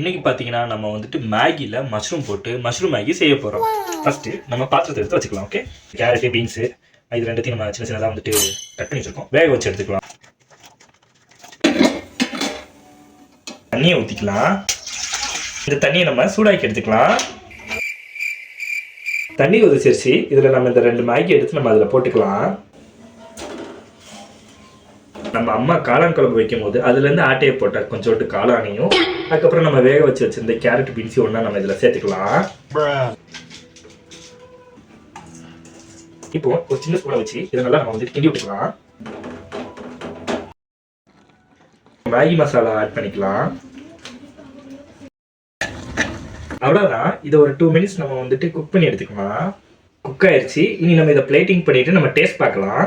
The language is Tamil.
இன்னைக்கு பார்த்தீங்கன்னா நம்ம வந்துட்டு மேகியில் மஷ்ரூம் போட்டு மஷ்ரூம் மேகி செய்ய போகிறோம். ஃபஸ்ட்டு நம்ம பாத்திரத்தை எடுத்து வச்சுக்கலாம். ஓகே, கேரட்டு பீன்ஸு இது ரெண்டுத்தையும் நம்ம சின்ன சின்னதாக வந்துட்டு கட் பண்ணி வச்சுருக்கோம். வேக வச்சு எடுத்துக்கலாம். தண்ணியை ஊற்றிக்கலாம். இந்த தண்ணியை நம்ம சூடாக்கி எடுத்துக்கலாம். தண்ணி கொதிச்சிருச்சு. இதில் நம்ம இந்த 2 மேகி எடுத்து நம்ம அதில் போட்டுக்கலாம். நம்ம அம்மா காளான் குழம்பு வைக்கும் போது அதுலேருந்து ஆட்டையை போட்ட கொஞ்சோண்டு காளானையும் அதுக்கப்புறம் நம்ம வேக வச்சு வச்சிருந்த கேரட் பீன்ஸையும் ஒன்றா நம்ம இதில் சேர்த்துக்கலாம். இப்போ ஒரு சின்ன ஸ்பூனை வச்சு இதை நல்லா நம்ம வந்துட்டு கிண்டி விட்டுக்கலாம். மேகி மசாலா ஆட் பண்ணிக்கலாம். அவ்வளோதான். இதை ஒரு 2 மினிட்ஸ் நம்ம வந்துட்டு குக் பண்ணி எடுத்துக்கலாம். குக் ஆயிடுச்சு. இனி நம்ம இதை பிளேட்டிங் பண்ணிட்டு நம்ம டேஸ்ட் பார்க்கலாம்.